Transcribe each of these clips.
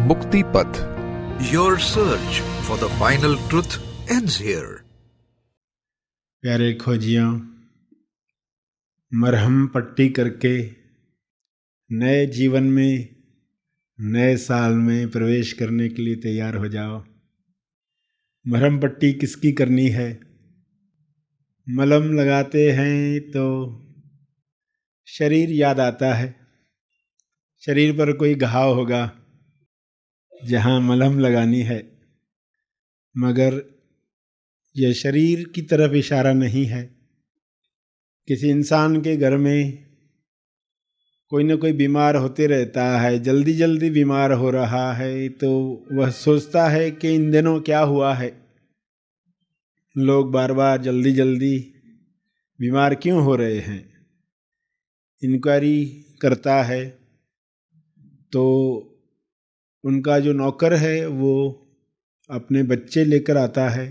मुक्ति पथ। Your search for the final truth ends here. प्यारे खोजियों, मरहम पट्टी करके नए जीवन में, नए साल में प्रवेश करने के लिए तैयार हो जाओ। मरहम पट्टी किसकी करनी है? मलहम लगाते हैं तो शरीर याद आता है। शरीर पर कोई घाव होगा जहाँ मलहम लगानी है, मगर यह शरीर की तरफ इशारा नहीं है। किसी इंसान के घर में कोई न कोई बीमार होते रहता है, जल्दी जल्दी बीमार हो रहा है, तो वह सोचता है कि इन दिनों क्या हुआ है, लोग बार बार जल्दी जल्दी बीमार क्यों हो रहे हैं। इंक्वायरी करता है तो उनका जो नौकर है वो अपने बच्चे लेकर आता है।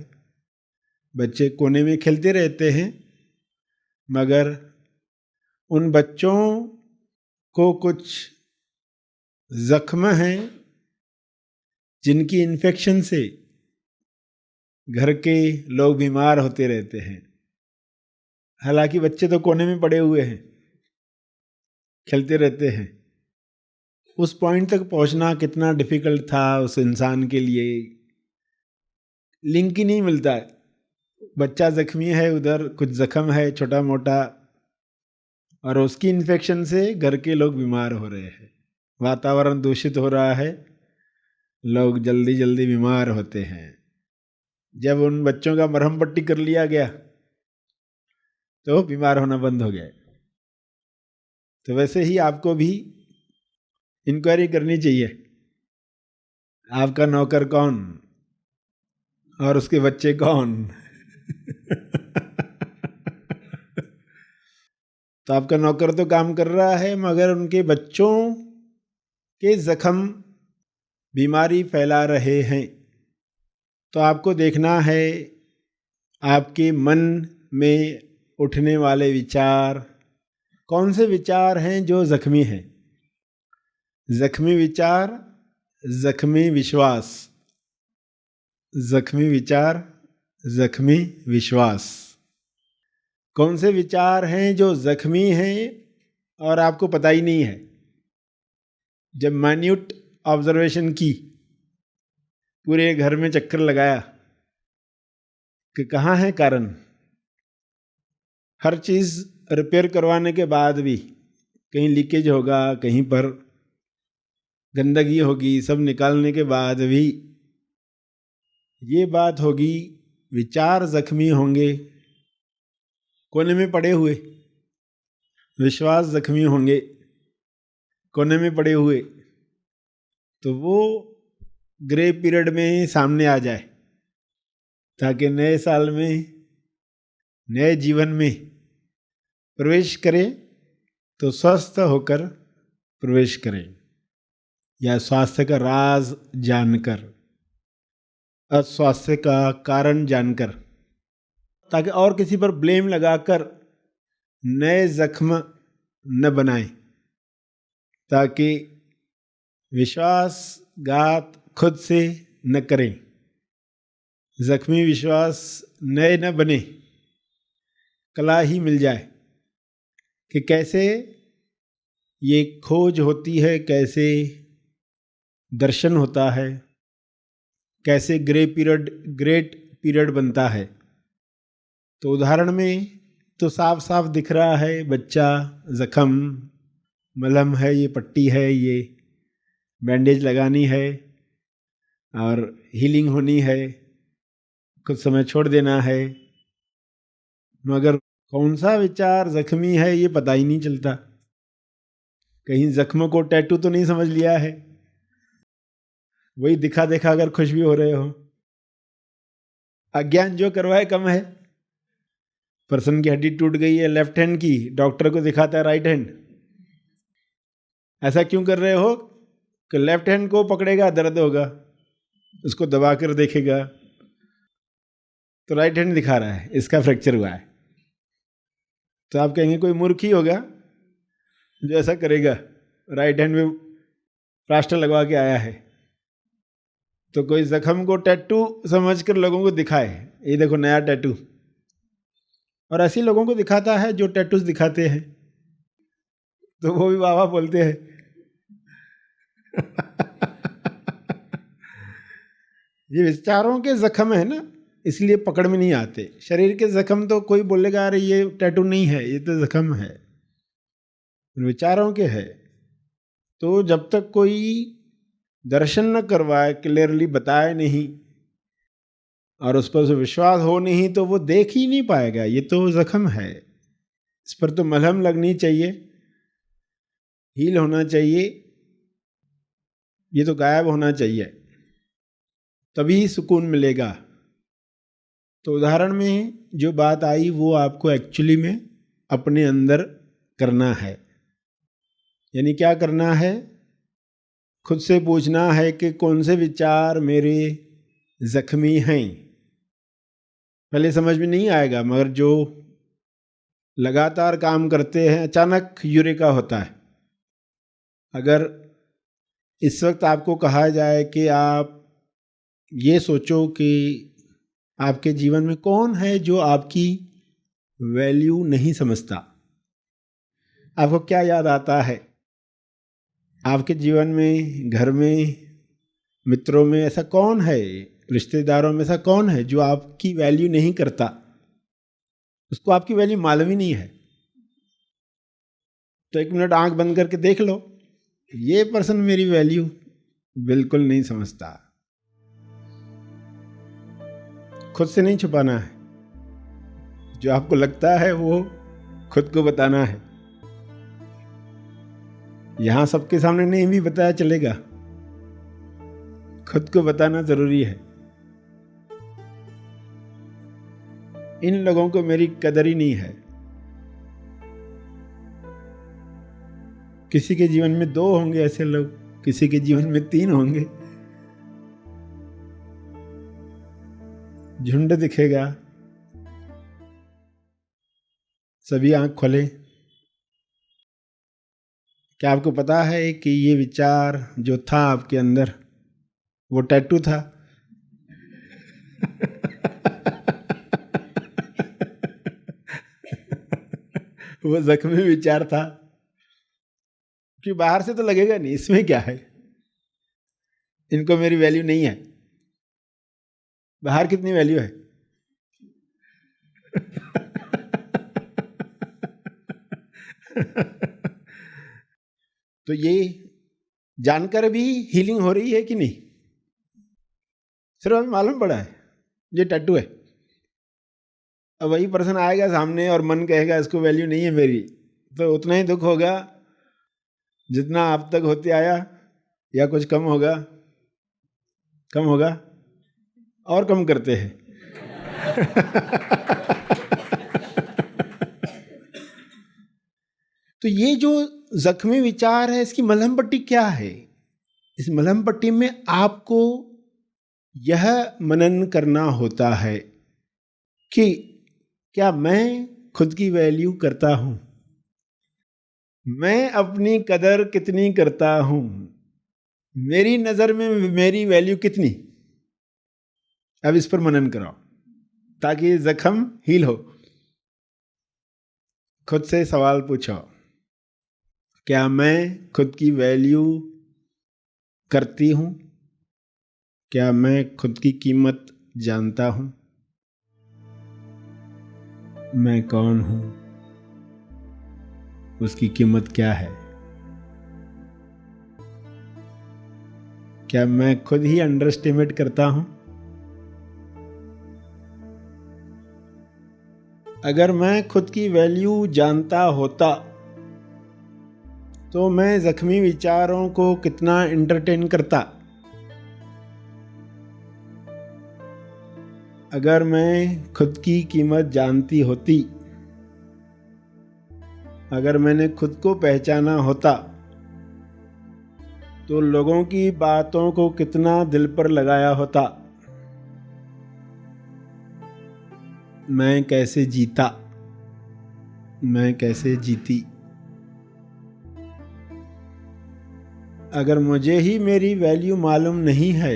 बच्चे कोने में खेलते रहते हैं, मगर उन बच्चों को कुछ जख्म हैं जिनकी इन्फेक्शन से घर के लोग बीमार होते रहते हैं। हालांकि बच्चे तो कोने में पड़े हुए हैं, खेलते रहते हैं। उस पॉइंट तक पहुंचना कितना डिफिकल्ट था उस इंसान के लिए, लिंक ही नहीं मिलता है। बच्चा जख्मी है, उधर कुछ जख्म है छोटा मोटा, और उसकी इन्फेक्शन से घर के लोग बीमार हो रहे हैं। वातावरण दूषित हो रहा है, लोग जल्दी जल्दी बीमार होते हैं। जब उन बच्चों का मरहम पट्टी कर लिया गया तो बीमार होना बंद हो गया। तो वैसे ही आपको भी इंक्वायरी करनी चाहिए, आपका नौकर कौन और उसके बच्चे कौन। तो आपका नौकर तो काम कर रहा है, मगर उनके बच्चों के जख्म बीमारी फैला रहे हैं। तो आपको देखना है आपके मन में उठने वाले विचार कौन से विचार हैं जो जख्मी हैं। जख्मी विचार, जख्मी विश्वास, जख्मी विचार, जख्मी विश्वास। कौन से विचार हैं जो जख्मी हैं और आपको पता ही नहीं है। जब माइन्यूट ऑब्जर्वेशन की, पूरे घर में चक्कर लगाया कि कहाँ है कारण, हर चीज़ रिपेयर करवाने के बाद भी कहीं लीकेज होगा, कहीं पर गंदगी होगी, सब निकालने के बाद भी ये बात होगी, विचार जख्मी होंगे, कोने में पड़े हुए। विश्वास जख्मी होंगे, कोने में पड़े हुए। तो वो ग्रे पीरियड में सामने आ जाए, ताकि नए साल में, नए जीवन में प्रवेश करें तो स्वस्थ होकर प्रवेश करें, या स्वास्थ्य का राज जानकर, अस्वास्थ्य का कारण जानकर, ताकि और किसी पर ब्लेम लगाकर नए जख्म न बनाएं, ताकि विश्वासघात खुद से न करें, जख्मी विश्वास नए न बने। कला ही मिल जाए कि कैसे ये खोज होती है, कैसे दर्शन होता है, कैसे ग्रेट पीरियड बनता है। तो उदाहरण में तो साफ साफ दिख रहा है, बच्चा जख्म, मलहम है, ये पट्टी है, ये बैंडेज लगानी है और हीलिंग होनी है, कुछ समय छोड़ देना है। मगर कौन सा विचार जख्मी है ये पता ही नहीं चलता। कहीं जख्म को टैटू तो नहीं समझ लिया है, वही दिखा देखा अगर खुश भी हो रहे हो। अज्ञान जो करवाए कम है। पर्सन की हड्डी टूट गई है लेफ्ट हैंड की, डॉक्टर को दिखाता है राइट हैंड। ऐसा क्यों कर रहे हो कि लेफ्ट हैंड को पकड़ेगा दर्द होगा, उसको दबा कर देखेगा तो राइट हैंड दिखा रहा है, इसका फ्रैक्चर हुआ है। तो आप कहेंगे कोई मूर्ख ही होगा जो ऐसा करेगा, राइट हैंड में प्लास्टर लगवा के आया है। तो कोई जख्म को टैटू समझकर लोगों को दिखाए, ये देखो नया टैटू, और ऐसे लोगों को दिखाता है जो टैटूज दिखाते हैं, तो वो भी वाह वाह बोलते हैं। ये विचारों के जख्म है ना, इसलिए पकड़ में नहीं आते। शरीर के जख्म तो कोई बोलेगा अरे ये टैटू नहीं है, ये तो जख्म है, विचारों के है। तो जब तक कोई दर्शन न करवाए, क्लियरली बताए नहीं, और उस पर उसे विश्वास हो नहीं, तो वो देख ही नहीं पाएगा ये तो जख्म है। इस पर तो मलहम लगनी चाहिए, हील होना चाहिए, ये तो गायब होना चाहिए, तभी सुकून मिलेगा। तो उदाहरण में जो बात आई वो आपको एक्चुअली में अपने अंदर करना है। यानी क्या करना है? खुद से पूछना है कि कौन से विचार मेरे जख्मी हैं। पहले समझ में नहीं आएगा, मगर जो लगातार काम करते हैं अचानक यूरेका होता है। अगर इस वक्त आपको कहा जाए कि आप ये सोचो कि आपके जीवन में कौन है जो आपकी वैल्यू नहीं समझता, आपको क्या याद आता है? आपके जीवन में, घर में, मित्रों में ऐसा कौन है, रिश्तेदारों में ऐसा कौन है जो आपकी वैल्यू नहीं करता, उसको आपकी वैल्यू मालूम ही नहीं है? तो एक मिनट आंख बंद करके देख लो, ये पर्सन मेरी वैल्यू बिल्कुल नहीं समझता। खुद से नहीं छुपाना है, जो आपको लगता है वो खुद को बताना है। यहां सबके सामने नहीं भी बताया चलेगा, खुद को बताना जरूरी है। इन लोगों को मेरी कदर ही नहीं है। किसी के जीवन में 2 होंगे ऐसे लोग, किसी के जीवन में 3 होंगे, झुंड दिखेगा। सभी आंख खोले। क्या आपको पता है कि ये विचार जो था आपके अंदर वो टैटू था? वो जख्मी विचार था, कि बाहर से तो लगेगा नहीं, इसमें क्या है, इनको मेरी वैल्यू नहीं है। बाहर कितनी वैल्यू है? तो ये जानकर भी हीलिंग हो रही है कि नहीं? सिर्फ अभी मालूम पड़ा है ये टैटू है। अब वही पर्सन आएगा सामने और मन कहेगा इसको वैल्यू नहीं है मेरी, तो उतना ही दुख होगा जितना आप तक होते आया, या कुछ कम होगा? कम होगा, और कम करते हैं। तो ये जो जख्मी विचार है, इसकी मलहम पट्टी क्या है? इस मलहम पट्टी में आपको यह मनन करना होता है कि क्या मैं खुद की वैल्यू करता हूं, मैं अपनी कदर कितनी करता हूं, मेरी नजर में मेरी वैल्यू कितनी। अब इस पर मनन कराओ ताकि जख्म हील हो। खुद से सवाल पूछो, क्या मैं खुद की वैल्यू करती हूं? क्या मैं खुद की कीमत जानता हूं? मैं कौन हूं? उसकी कीमत क्या है? क्या मैं खुद ही अंडर एस्टिमेट करता हूं? अगर मैं खुद की वैल्यू जानता होता तो मैं जख्मी विचारों को कितना एंटरटेन करता। अगर मैं खुद की कीमत जानती होती, अगर मैंने खुद को पहचाना होता, तो लोगों की बातों को कितना दिल पर लगाया होता। मैं कैसे जीता, मैं कैसे जीती। अगर मुझे ही मेरी वैल्यू मालूम नहीं है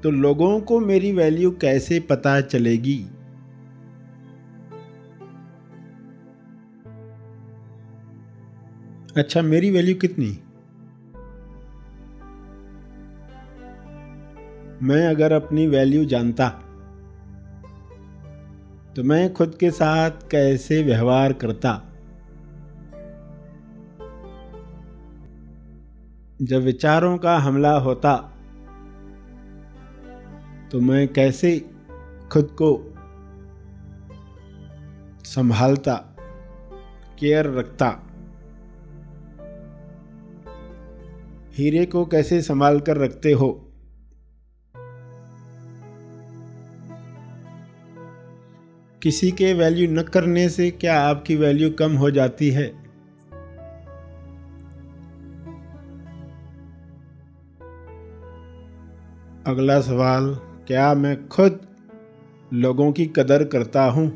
तो लोगों को मेरी वैल्यू कैसे पता चलेगी? अच्छा, मेरी वैल्यू कितनी? मैं अगर अपनी वैल्यू जानता तो मैं खुद के साथ कैसे व्यवहार करता? जब विचारों का हमला होता तो मैं कैसे खुद को संभालता, केयर रखता? हीरे को कैसे संभाल कर रखते हो? किसी के वैल्यू न करने से क्या आपकी वैल्यू कम हो जाती है? अगला सवाल, क्या मैं खुद लोगों की कदर करता हूं?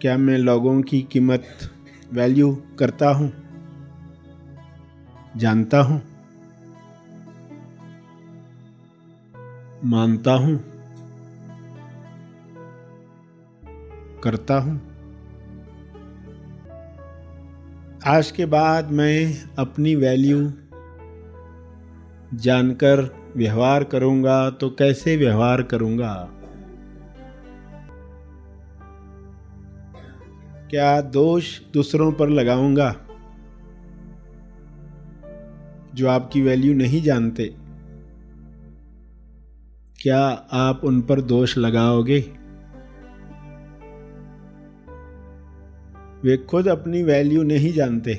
क्या मैं लोगों की कीमत, वैल्यू करता हूं, जानता हूं, मानता हूं, करता हूं? आज के बाद मैं अपनी वैल्यू जानकर व्यवहार करूंगा तो कैसे व्यवहार करूंगा? क्या दोष दूसरों पर लगाऊंगा जो आपकी वैल्यू नहीं जानते? क्या आप उन पर दोष लगाओगे? वे खुद अपनी वैल्यू नहीं जानते,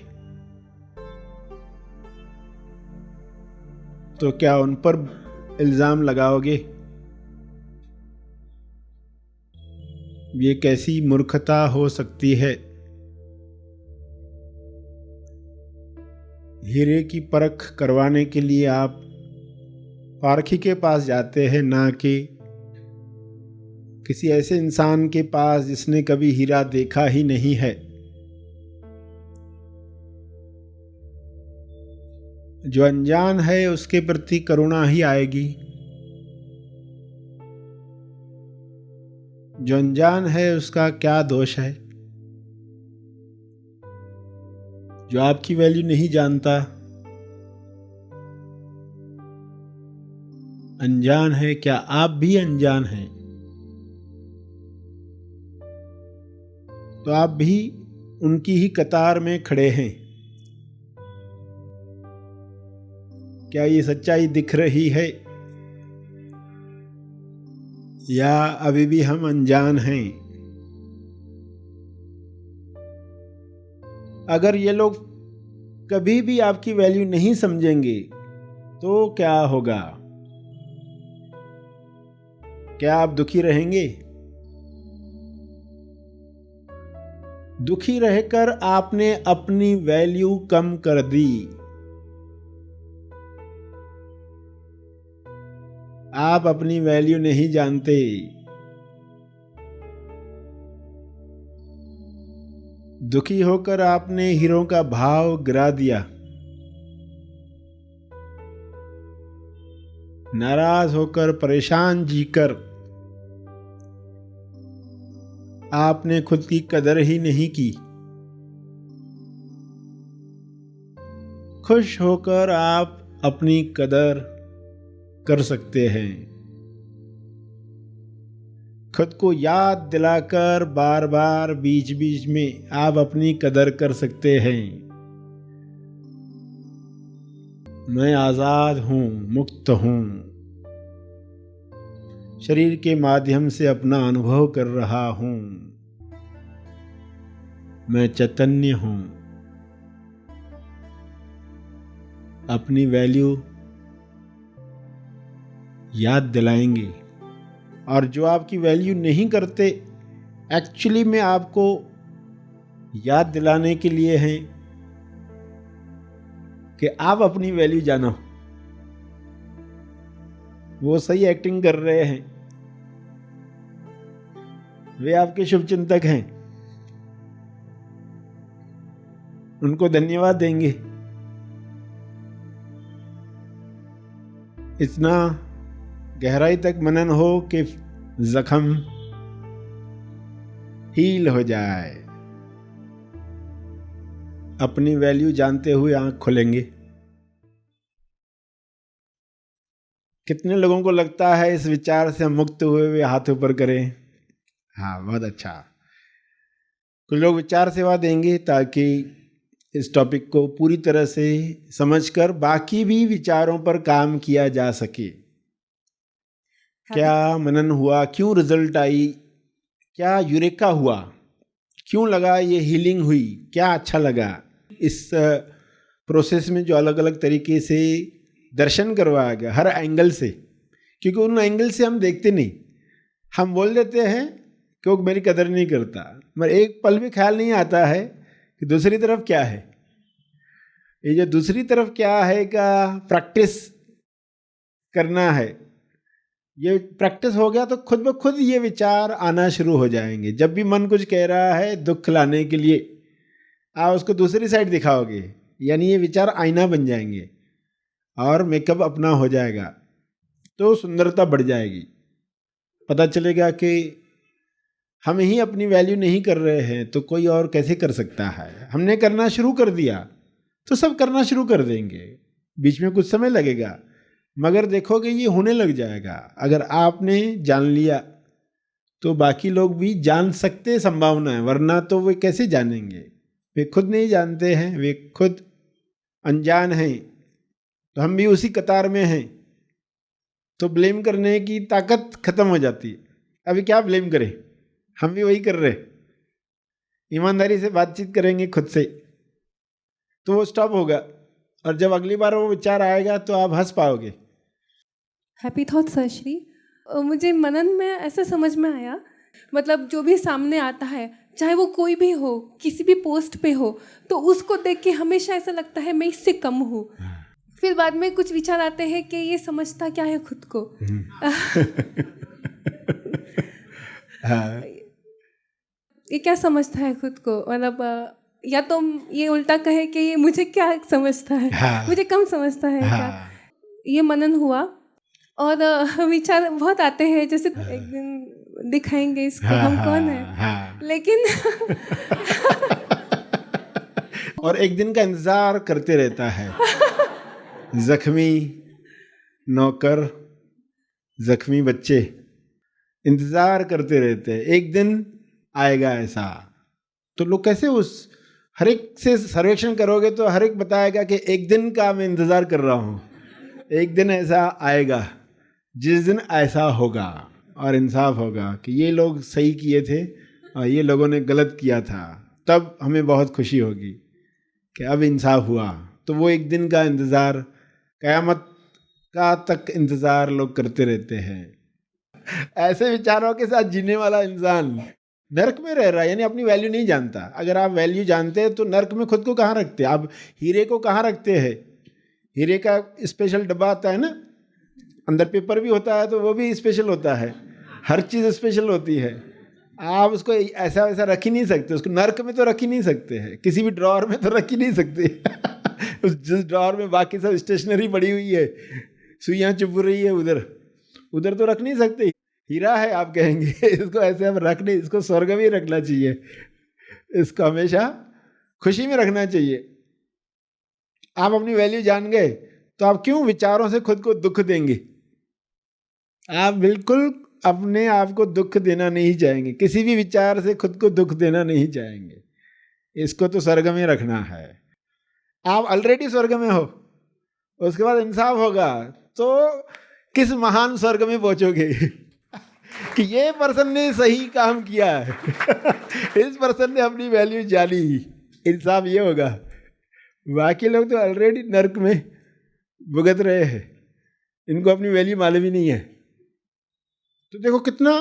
तो क्या उन पर इल्जाम लगाओगे? ये कैसी मूर्खता हो सकती है? हीरे की परख करवाने के लिए आप पारखी के पास जाते हैं, ना कि किसी ऐसे इंसान के पास जिसने कभी हीरा देखा ही नहीं है। जो अनजान है उसके प्रति करुणा ही आएगी। जो अनजान है उसका क्या दोष है? जो आपकी वैल्यू नहीं जानता, अनजान है, क्या आप भी अनजान हैं? तो आप भी उनकी ही कतार में खड़े हैं। क्या ये सच्चाई दिख रही है या अभी भी हम अनजान हैं? अगर ये लोग कभी भी आपकी वैल्यू नहीं समझेंगे तो क्या होगा? क्या आप दुखी रहेंगे? दुखी रहकर आपने अपनी वैल्यू कम कर दी। आप अपनी वैल्यू नहीं जानते। दुखी होकर आपने हीरों का भाव गिरा दिया। नाराज होकर, परेशान जीकर आपने खुद की कदर ही नहीं की। खुश होकर आप अपनी कदर कर सकते हैं। खुद को याद दिलाकर बार बार बीच बीच में आप अपनी कदर कर सकते हैं। मैं आजाद हूं, मुक्त हूं। शरीर के माध्यम से अपना अनुभव कर रहा हूं। मैं चैतन्य हूं। अपनी वैल्यू याद दिलाएंगे। और जो आपकी वैल्यू नहीं करते, एक्चुअली में आपको याद दिलाने के लिए हैं कि आप अपनी वैल्यू जानो। वो सही एक्टिंग कर रहे हैं। वे आपके शुभचिंतक हैं। उनको धन्यवाद देंगे। इतना गहराई तक मनन हो कि जख्म हील हो जाए। अपनी वैल्यू जानते हुए आंख खोलेंगे। कितने लोगों को लगता है इस विचार से हम मुक्त हुए हुए हाथ ऊपर करें? हाँ, बहुत अच्छा। कुछ लोग विचार सेवा देंगे ताकि इस टॉपिक को पूरी तरह से समझकर बाकी भी विचारों पर काम किया जा सके। क्या मनन हुआ, क्यों रिजल्ट आई, क्या यूरेका हुआ, क्यों लगा ये हीलिंग हुई, क्या अच्छा लगा। इस प्रोसेस में जो अलग अलग तरीके से दर्शन करवाया गया हर एंगल से, क्योंकि उन एंगल से हम देखते नहीं, हम बोल देते हैं कि वो मेरी कदर नहीं करता, मगर एक पल भी ख्याल नहीं आता है कि दूसरी तरफ क्या है। ये जो दूसरी तरफ क्या है का प्रैक्टिस करना है, ये प्रैक्टिस हो गया तो खुद ब खुद ये विचार आना शुरू हो जाएंगे। जब भी मन कुछ कह रहा है दुख लाने के लिए, आप उसको दूसरी साइड दिखाओगे, यानी ये विचार आईना बन जाएंगे और मेकअप अपना हो जाएगा, तो सुंदरता बढ़ जाएगी। पता चलेगा कि हम ही अपनी वैल्यू नहीं कर रहे हैं तो कोई और कैसे कर सकता है। हमने करना शुरू कर दिया तो सब करना शुरू कर देंगे। बीच में कुछ समय लगेगा, मगर देखोगे ये होने लग जाएगा। अगर आपने जान लिया तो बाकी लोग भी जान सकते संभावना है, वरना तो वे कैसे जानेंगे। वे खुद नहीं जानते हैं, वे खुद अनजान हैं, तो हम भी उसी कतार में हैं, तो ब्लेम करने की ताकत खत्म हो जाती है। अभी क्या ब्लेम करें, हम भी वही कर रहे। ईमानदारी से बातचीत करेंगे खुद से तो वो स्टॉप होगा, और जब अगली बार वो विचार आएगा तो आप हंस पाओगे। Happy thought sir Shri. मुझे मनन में ऐसा समझ में आया, मतलब जो भी सामने आता है, चाहे वो कोई भी हो, किसी भी पोस्ट पे हो, तो उसको देख के हमेशा ऐसा लगता है मैं इससे कम हूँ। फिर बाद में कुछ विचार आते हैं कि ये समझता क्या है खुद को। ये क्या समझता है खुद को, मतलब या तो ये उल्टा कहे कि ये मुझे क्या समझता है, मुझे कम समझता है क्या। ये मनन हुआ और विचार बहुत आते हैं, जैसे एक दिन दिखाएंगे इसको हम कौन है, लेकिन और एक दिन का इंतजार करते रहता है। जख्मी नौकर, जख्मी बच्चे इंतजार करते रहते हैं, एक दिन आएगा ऐसा। तो लोग कैसे उस हर एक से सर्वेक्षण करोगे तो हर एक बताएगा कि एक दिन का मैं इंतजार कर रहा हूँ, एक दिन ऐसा आएगा जिस दिन ऐसा होगा और इंसाफ होगा कि ये लोग सही किए थे और ये लोगों ने गलत किया था। तब हमें बहुत खुशी होगी कि अब इंसाफ हुआ। तो वो एक दिन का इंतज़ार, क़यामत का तक इंतज़ार लोग करते रहते हैं। ऐसे विचारों के साथ जीने वाला इंसान नर्क में रह रहा है, यानी अपनी वैल्यू नहीं जानता। अगर आप वैल्यू जानते हैं तो नर्क में खुद को कहाँ रखते हैं आप? हीरे को कहाँ रखते हैं? हीरे का स्पेशल डब्बा आता है ना, अंदर पेपर भी होता है तो वो भी स्पेशल होता है, हर चीज़ स्पेशल होती है। आप उसको ऐसा वैसा रख ही नहीं सकते, उसको नर्क में तो रख ही नहीं सकते हैं, किसी भी ड्रॉअर में तो रख ही नहीं सकते। उस जिस ड्रॉअर में बाकी सब स्टेशनरी पड़ी हुई है, सुइयाँ चुभ रही है, उधर तो रख नहीं सकते। हीरा है आप कहेंगे इसको ऐसे हम रख नहीं, इसको स्वर्ग में रखना चाहिए, इसको हमेशा खुशी में रखना चाहिए। आप अपनी वैल्यू जान गए तो आप क्यों विचारों से खुद को दुख देंगे? आप बिल्कुल अपने आप को दुख देना नहीं चाहेंगे, किसी भी विचार से खुद को दुख देना नहीं चाहेंगे। इसको तो स्वर्ग में रखना है। आप ऑलरेडी स्वर्ग में हो, उसके बाद इंसाफ होगा तो किस महान स्वर्ग में पहुंचोगे कि ये पर्सन ने सही काम किया है इस पर्सन ने अपनी वैल्यू जानी, इंसाफ ये होगा। बाकी लोग तो ऑलरेडी नर्क में भुगत रहे हैं, इनको अपनी वैल्यू मालूम ही नहीं है। तो देखो कितना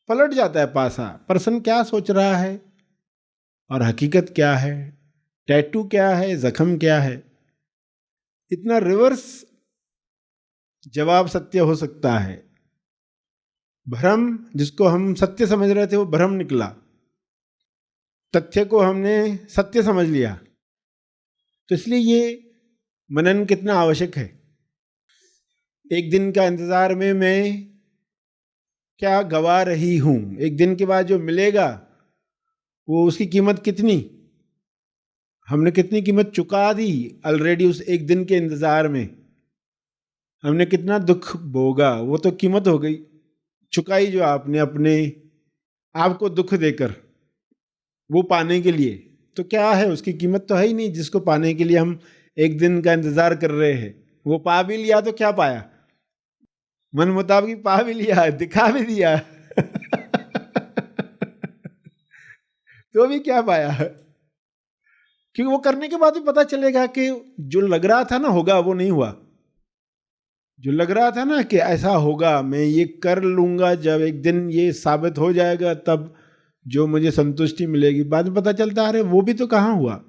पलट जाता है पासा, पर्सन क्या सोच रहा है और हकीकत क्या है, टैटू क्या है, जख्म क्या है। इतना रिवर्स जवाब सत्य हो सकता है। भ्रम जिसको हम सत्य समझ रहे थे वो भ्रम निकला, तथ्य को हमने सत्य समझ लिया। तो इसलिए ये मनन कितना आवश्यक है। एक दिन का इंतज़ार में मैं क्या गवा रही हूँ, एक दिन के बाद जो मिलेगा वो उसकी कीमत कितनी, हमने कितनी कीमत चुका दी ऑलरेडी उस एक दिन के इंतज़ार में, हमने कितना दुख भोगा, वो तो कीमत हो गई चुकाई जो आपने अपने आपको दुख देकर वो पाने के लिए। तो क्या है, उसकी कीमत तो है ही नहीं जिसको पाने के लिए हम एक दिन का इंतज़ार कर रहे हैं। वो पा भी लिया तो क्या पाया, मन मुताबिक पा भी लिया, दिखा भी दिया तो भी क्या पाया, क्योंकि वो करने के बाद भी पता चलेगा कि जो लग रहा था ना होगा वो नहीं हुआ। जो लग रहा था ना कि ऐसा होगा, मैं ये कर लूँगा, जब एक दिन ये साबित हो जाएगा तब जो मुझे संतुष्टि मिलेगी, बाद में पता चलता अरे वो भी तो कहाँ हुआ,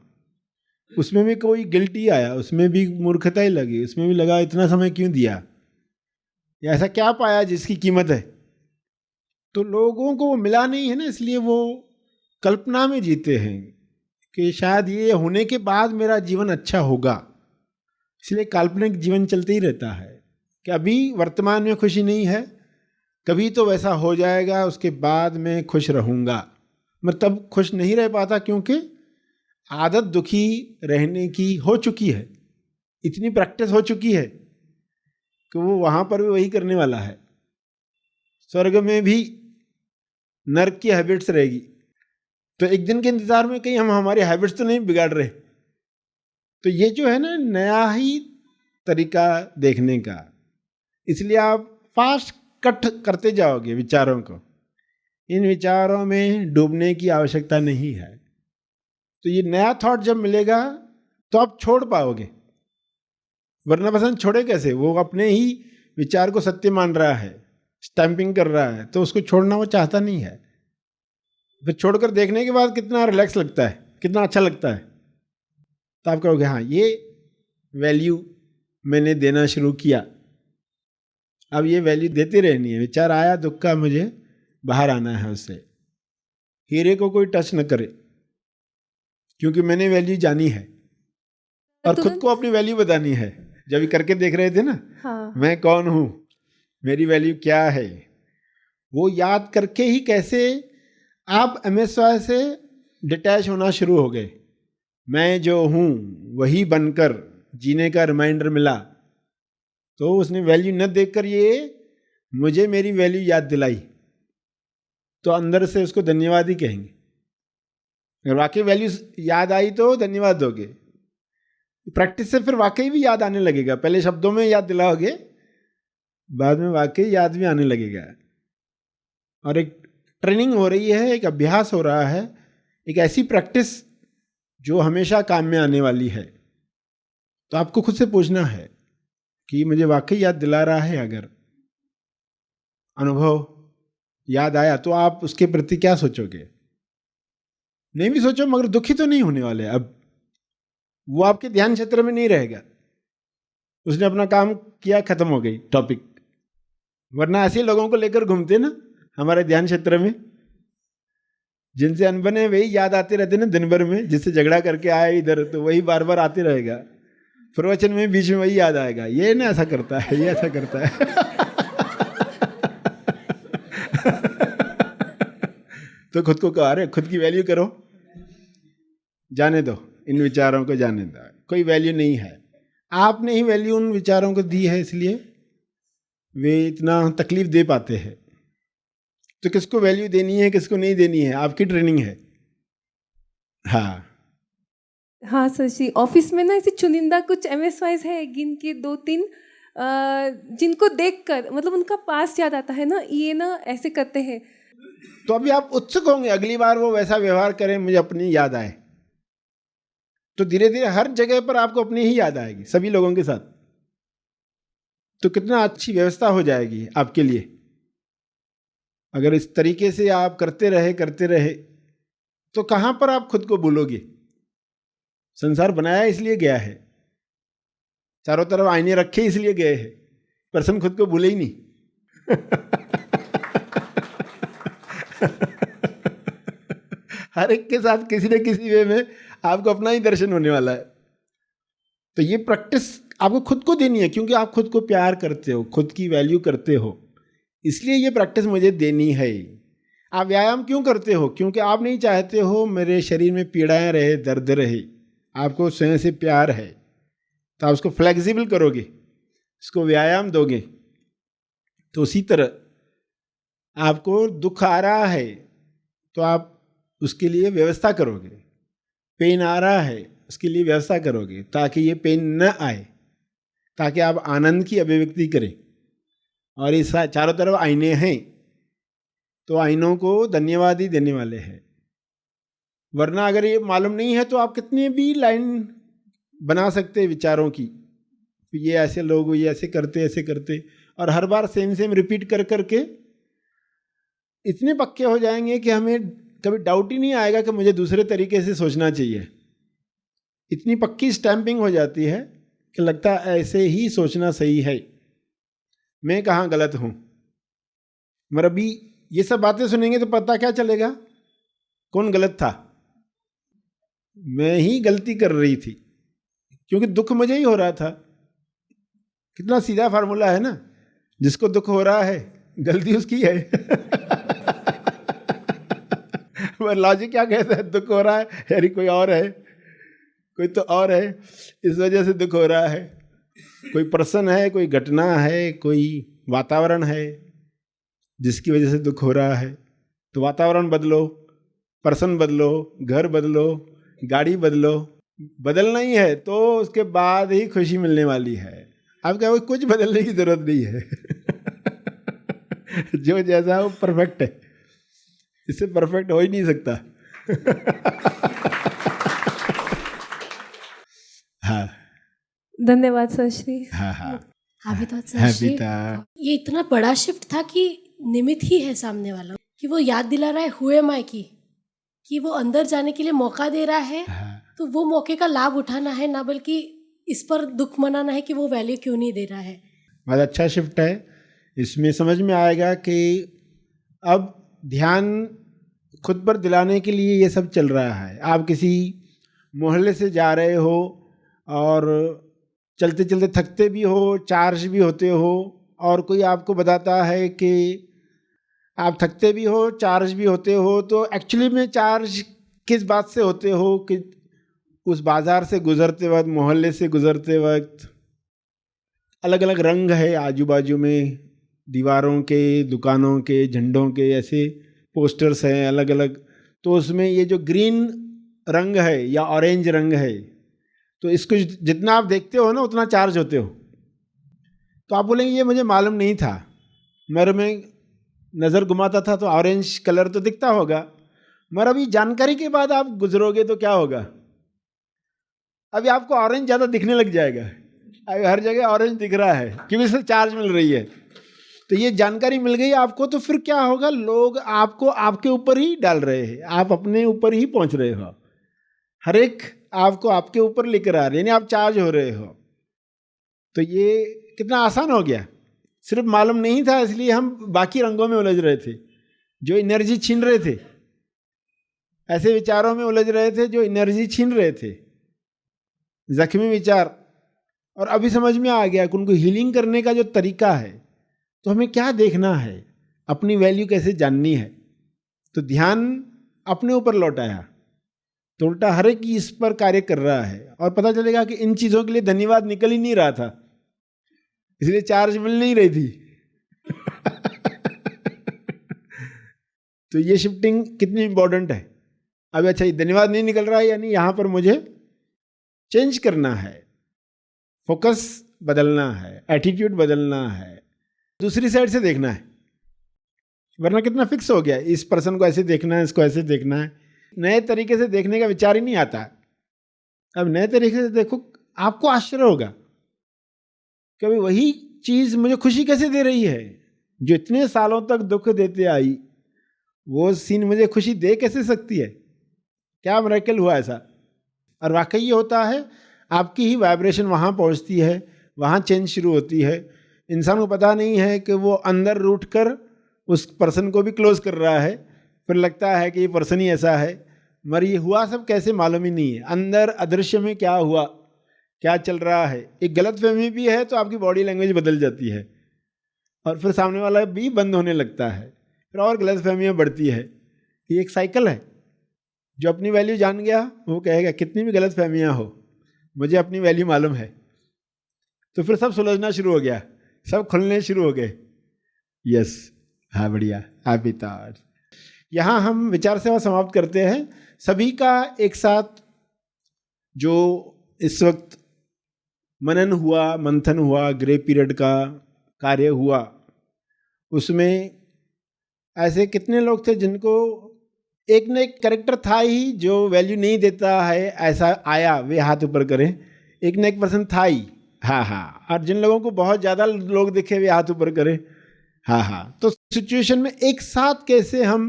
उसमें भी कोई गिल्टी आया, उसमें भी मूर्खता ही लगी, उसमें भी लगा इतना समय क्यों दिया, या ऐसा क्या पाया जिसकी कीमत है। तो लोगों को वो मिला नहीं है ना, इसलिए वो कल्पना में जीते हैं कि शायद ये होने के बाद मेरा जीवन अच्छा होगा, इसलिए काल्पनिक जीवन चलते ही रहता है कि अभी वर्तमान में खुशी नहीं है, कभी तो वैसा हो जाएगा उसके बाद मैं खुश रहूँगा। मैं तब खुश नहीं रह पाता क्योंकि आदत दुखी रहने की हो चुकी है, इतनी प्रैक्टिस हो चुकी है कि वो वहाँ पर भी वही करने वाला है। स्वर्ग में भी नर्क की हैबिट्स रहेगी, तो एक दिन के इंतज़ार में कहीं हम हमारी हैबिट्स तो नहीं बिगाड़ रहे। तो ये जो है ना नया ही तरीका देखने का, इसलिए आप फास्ट कट करते जाओगे विचारों को, इन विचारों में डूबने की आवश्यकता नहीं है। तो ये नया थॉट जब मिलेगा तो आप छोड़ पाओगे, वरना पसंद छोड़े कैसे, वो अपने ही विचार को सत्य मान रहा है, स्टैंपिंग कर रहा है, तो उसको छोड़ना वो चाहता नहीं है। फिर छोड़कर देखने के बाद कितना रिलैक्स लगता है, कितना अच्छा लगता है, तो आप कहोगे हाँ ये वैल्यू मैंने देना शुरू किया, अब ये वैल्यू देती रहनी है। विचार आया दुख का, मुझे बाहर आना है उससे। हीरे को कोई टच न करे क्योंकि मैंने वैल्यू जानी है और खुद को अपनी वैल्यू बतानी है। जब ये करके देख रहे थे ना, हाँ। मैं कौन हूँ, मेरी वैल्यू क्या है, वो याद करके ही कैसे आप अमेस्वाय से डिटैच होना शुरू हो गए। मैं जो हूँ वही बनकर जीने का रिमाइंडर मिला, तो उसने वैल्यू न देखकर ये मुझे मेरी वैल्यू याद दिलाई, तो अंदर से उसको धन्यवाद ही कहेंगे। अगर वाकई वैल्यू याद आई तो धन्यवाद दोगे। प्रैक्टिस से फिर वाकई भी याद आने लगेगा, पहले शब्दों में याद दिलाओगे, बाद में वाकई याद भी आने लगेगा। और एक ट्रेनिंग हो रही है, एक अभ्यास हो रहा है, एक ऐसी प्रैक्टिस जो हमेशा काम में आने वाली है। तो आपको खुद से पूछना है कि मुझे वाकई याद दिला रहा है। अगर अनुभव याद आया तो आप उसके प्रति क्या सोचोगे, नहीं भी सोचो मगर दुखी तो नहीं होने वाले। अब वो आपके ध्यान क्षेत्र में नहीं रहेगा, उसने अपना काम किया, खत्म हो गई टॉपिक। वरना ऐसे लोगों को लेकर घूमते ना हमारे ध्यान क्षेत्र में, जिनसे अनबने वही याद आते रहते ना दिन भर में, जिससे झगड़ा करके आए इधर तो वही बार बार आते रहेगा। प्रवचन में बीच में वही याद आएगा, ये ना ऐसा करता है, ये ऐसा करता है तो खुद को कहा, अरे खुद की वैल्यू करो, जाने दो इन विचारों को, जाने दो, कोई वैल्यू नहीं है। आपने ही वैल्यू उन विचारों को दी है, इसलिए वे इतना तकलीफ दे पाते हैं। तो किसको वैल्यू देनी है किसको नहीं देनी है, आपकी ट्रेनिंग है। हाँ हाँ सर जी, ऑफिस में ना ऐसे चुनिंदा कुछ MSYs है, गिन के 2-3, जिनको देखकर मतलब उनका पास याद आता है ना, ये ना ऐसे करते हैं। तो अभी आप उत्सुक होंगे अगली बार वो वैसा व्यवहार करें, मुझे अपनी याद आए। तो धीरे धीरे हर जगह पर आपको अपनी ही याद आएगी, सभी लोगों के साथ। तो कितना अच्छी व्यवस्था हो जाएगी आपके लिए अगर इस तरीके से आप करते रहे तो कहाँ पर आप खुद को भूलोगे। संसार बनाया इसलिए गया है, चारों तरफ आईने रखे इसलिए गए हैं, पर्सन खुद को भूले ही नहीं हर एक के साथ किसी न किसी वे में आपको अपना ही दर्शन होने वाला है। तो ये प्रैक्टिस आपको खुद को देनी है, क्योंकि आप खुद को प्यार करते हो, खुद की वैल्यू करते हो, इसलिए ये प्रैक्टिस मुझे देनी है। आप व्यायाम क्यों करते हो? क्योंकि आप नहीं चाहते हो मेरे शरीर में पीड़ाएं रहे, दर्द रहे, आपको स्वयं से प्यार है, तो आप उसको फ्लेक्सिबल करोगे, इसको व्यायाम दोगे। तो उसी तरह आपको दुख आ रहा है तो आप उसके लिए व्यवस्था करोगे, पेन आ रहा है उसके लिए व्यवस्था करोगे ताकि ये पेन न आए, ताकि आप आनंद की अभिव्यक्ति करें। और इस चारों तरफ आईने हैं तो आईनों को धन्यवाद ही देने वाले हैं। वरना अगर ये मालूम नहीं है तो आप कितने भी लाइन बना सकते हैं विचारों की, ये ऐसे लोग, ये ऐसे करते, और हर बार सेम रिपीट कर करके इतने पक्के हो जाएंगे कि हमें कभी डाउट ही नहीं आएगा कि मुझे दूसरे तरीके से सोचना चाहिए। इतनी पक्की स्टैंपिंग हो जाती है कि लगता है ऐसे ही सोचना सही है, मैं कहाँ गलत हूँ। मगर अभी ये सब बातें सुनेंगे तो पता क्या चलेगा कौन गलत था? मैं ही गलती कर रही थी, क्योंकि दुख मुझे ही हो रहा था। कितना सीधा फार्मूला है ना, जिसको दुख हो रहा है गलती उसकी है। लॉजिक क्या कहता है? दुख हो रहा है यानी कोई और है, कोई तो और है, इस वजह से दुख हो रहा है। कोई पर्सन है, कोई घटना है, कोई वातावरण है जिसकी वजह से दुख हो रहा है। तो वातावरण बदलो, पर्सन बदलो, घर बदलो, गाड़ी बदलो। बदलना ही है तो उसके बाद ही खुशी मिलने वाली है। अब क्या, कुछ बदलने की जरूरत नहीं है। जो जैसा है वो परफेक्ट है, इससे परफेक्ट हो ही नहीं सकता। हाँ, धन्यवाद सर श्री। हाँ हाँ, ये इतना बड़ा शिफ्ट था कि निमित्त ही है सामने वाला, कि वो याद दिला रहा है हुए माय की, कि वो अंदर जाने के लिए मौका दे रहा है। हाँ। तो वो मौके का लाभ उठाना है, ना बल्कि इस पर दुख मनाना है कि वो वैल्यू क्यों नहीं दे रहा है। बहुत अच्छा शिफ्ट है। इसमें समझ में आएगा कि अब ध्यान खुद पर दिलाने के लिए ये सब चल रहा है। आप किसी मोहल्ले से जा रहे हो और चलते चलते थकते भी हो, चार्ज भी होते हो, और कोई आपको बताता है कि आप थकते भी हो, चार्ज भी होते हो, तो एक्चुअली में चार्ज किस बात से होते हो? कि उस बाज़ार से गुज़रते वक्त, मोहल्ले से गुज़रते वक्त अलग अलग रंग है आजू बाजू में, दीवारों के, दुकानों के, झंडों के, ऐसे पोस्टर्स हैं अलग अलग। तो उसमें ये जो ग्रीन रंग है या ऑरेंज रंग है, तो इसको जितना आप देखते हो ना उतना चार्ज होते हो। तो आप बोलेंगे ये मुझे मालूम नहीं था, मेरे में नज़र घुमाता था तो ऑरेंज कलर तो दिखता होगा। मगर अभी जानकारी के बाद आप गुजरोगे तो क्या होगा? अभी आपको ऑरेंज ज़्यादा दिखने लग जाएगा। अभी हर जगह ऑरेंज दिख रहा है क्योंकि इससे चार्ज मिल रही है। तो ये जानकारी मिल गई आपको, तो फिर क्या होगा? लोग आपको आपके ऊपर ही डाल रहे हैं, आप अपने ऊपर ही पहुंच रहे हो। हर एक आपको आपके ऊपर लेकर आ रहे हैं, यानी आप चार्ज हो रहे हो। तो ये कितना आसान हो गया। सिर्फ मालूम नहीं था इसलिए हम बाकी रंगों में उलझ रहे थे जो एनर्जी छीन रहे थे, ऐसे विचारों में उलझ रहे थे जो एनर्जी छीन रहे थे, जख्मी विचार। और अभी समझ में आ गया कि उनको हीलिंग करने का जो तरीका है, तो हमें क्या देखना है, अपनी वैल्यू कैसे जाननी है। तो ध्यान अपने ऊपर लौटाया तो उल्टा हर एक इस पर कार्य कर रहा है, और पता चलेगा कि इन चीज़ों के लिए धन्यवाद निकल ही नहीं रहा था, इसलिए चार्ज मिल नहीं रही थी। तो ये शिफ्टिंग कितनी इंपॉर्टेंट है। अब अच्छा, ये धन्यवाद नहीं निकल रहा है, यानी यहाँ पर मुझे चेंज करना है, फोकस बदलना है, एटीट्यूड बदलना है, दूसरी साइड से देखना है। वरना कितना फिक्स हो गया, इस पर्सन को ऐसे देखना है, इसको ऐसे देखना है, नए तरीके से देखने का विचार ही नहीं आता। अब नए तरीके से देखो, आपको आश्चर्य होगा कि अभी वही चीज़ मुझे खुशी कैसे दे रही है। जो इतने सालों तक दुख देते आई, वो सीन मुझे खुशी दे कैसे सकती है? क्या मिरेकल हुआ ऐसा? और वाकई ये होता है, आपकी ही वाइब्रेशन वहाँ पहुँचती है, वहाँ चेंज शुरू होती है। इंसान को पता नहीं है कि वो अंदर रूठ कर उस पर्सन को भी क्लोज कर रहा है, फिर लगता है कि ये पर्सन ही ऐसा है। मगर ये हुआ सब कैसे मालूम ही नहीं है। अंदर अदृश्य में क्या हुआ, क्या चल रहा है। एक गलतफहमी भी है तो आपकी बॉडी लैंग्वेज बदल जाती है और फिर सामने वाला भी बंद होने लगता है, फिर और गलतफहमियाँ बढ़ती है। ये एक साइकिल है। जो अपनी वैल्यू जान गया वो कहेगा कितनी भी गलतफहमियाँ हो मुझे अपनी वैल्यू मालूम है। तो फिर सब सुलझना शुरू हो गया, सब खुलने शुरू हो गए। यस, हाँ, बढ़िया, हैप्पी थॉट्स। यहाँ हम विचार सेवा समाप्त करते हैं। सभी का एक साथ जो इस वक्त मनन हुआ, मंथन हुआ, ग्रे पीरियड का कार्य हुआ, उसमें ऐसे कितने लोग थे जिनको एक न एक कैरेक्टर था ही जो वैल्यू नहीं देता है, ऐसा आया? वे हाथ ऊपर करें। एक न एक पर्सन था ही। हाँ हाँ। और जिन लोगों को बहुत ज़्यादा लोग दिखे वे हाथ ऊपर करें। हाँ हाँ। तो सिचुएशन में एक साथ कैसे हम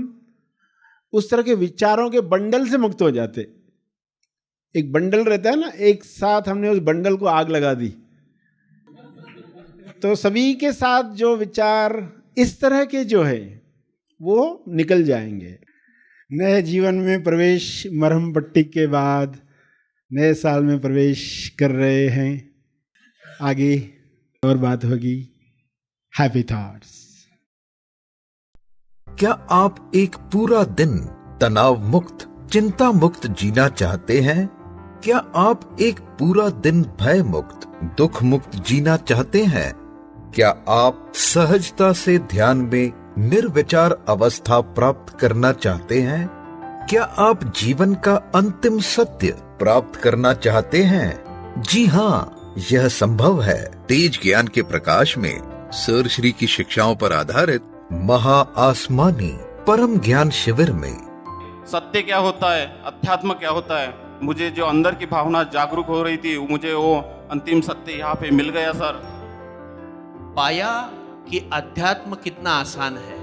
उस तरह के विचारों के बंडल से मुक्त हो जाते। एक बंडल रहता है ना, एक साथ हमने उस बंडल को आग लगा दी। तो सभी के साथ जो विचार इस तरह के जो है वो निकल जाएंगे। नए जीवन में प्रवेश, मरहम पट्टी के बाद नए साल में प्रवेश कर रहे हैं। आगे और बात होगी। Happy thoughts. क्या आप एक पूरा दिन तनाव मुक्त, चिंता मुक्त जीना चाहते हैं? क्या आप एक पूरा दिन भय मुक्त, दुख मुक्त जीना चाहते हैं? क्या आप सहजता से ध्यान में निर्विचार अवस्था प्राप्त करना चाहते हैं? क्या आप जीवन का अंतिम सत्य प्राप्त करना चाहते हैं? जी हाँ, यह संभव है। तेज ज्ञान के प्रकाश में सर श्री की शिक्षाओं पर आधारित महा आसमानी परम ज्ञान शिविर में सत्य क्या होता है, अध्यात्म क्या होता है, मुझे जो अंदर की भावना जागरूक हो रही थी, मुझे वो अंतिम सत्य यहाँ पे मिल गया सर। पाया कि अध्यात्म कितना आसान है,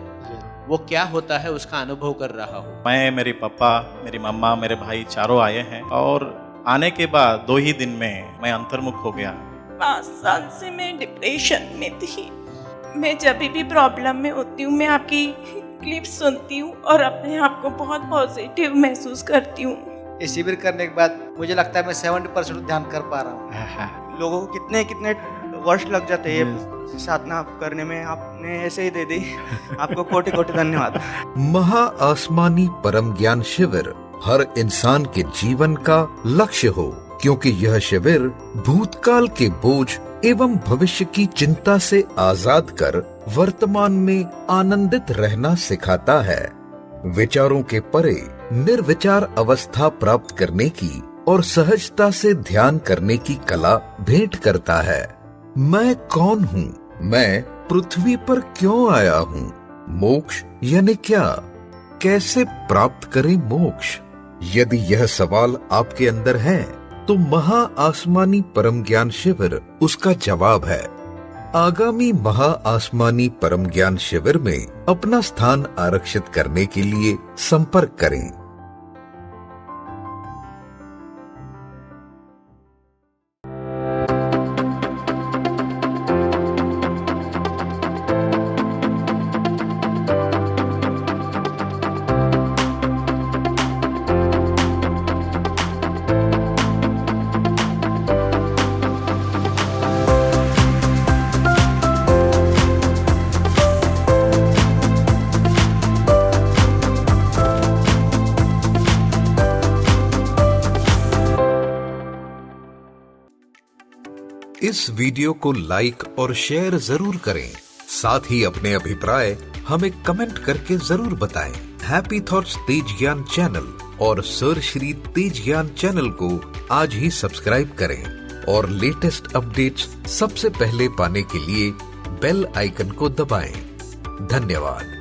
वो क्या होता है उसका अनुभव कर रहा हूँ। मैं, मेरे पापा, मेरी मम्मा, मेरे भाई चारों आए हैं और आने के बाद 2 ही दिन में मैं अंतर्मुख हो गया। 5 साल से मैं डिप्रेशन में थी। मैं जब भी प्रॉब्लम में होती हूँ मैं आपकी क्लिप सुनती हूँ और अपने आप को बहुत पॉजिटिव महसूस करती हूँ। ये शिविर करने के बाद मुझे लगता है मैं 70% ध्यान कर पा रहा हूँ। लोगों को कितने कितने वर्ष लग जाते हैं साधना करने में, आपने ऐसे ही दे दी। आपको कोटि कोटि धन्यवाद। महा आसमानी परम ज्ञान शिविर हर इंसान के जीवन का लक्ष्य हो, क्योंकि यह शिविर भूतकाल के बोझ एवं भविष्य की चिंता से आजाद कर वर्तमान में आनंदित रहना सिखाता है। विचारों के परे निर्विचार अवस्था प्राप्त करने की और सहजता से ध्यान करने की कला भेंट करता है। मैं कौन हूँ? मैं पृथ्वी पर क्यों आया हूँ? मोक्ष यानी क्या? कैसे प्राप्त करें मोक्ष? यदि यह सवाल आपके अंदर है तो महा आसमानी परम ज्ञान शिविर उसका जवाब है। आगामी महा आसमानी परम ज्ञान शिविर में अपना स्थान आरक्षित करने के लिए संपर्क करें। इस वीडियो को लाइक और शेयर जरूर करें। साथ ही अपने अभिप्राय हमें कमेंट करके जरूर बताएं। हैप्पी थॉट्स तेज ज्ञान चैनल और सर श्री तेज ज्ञान चैनल को आज ही सब्सक्राइब करें और लेटेस्ट अपडेट्स सबसे पहले पाने के लिए बेल आइकन को दबाएं। धन्यवाद।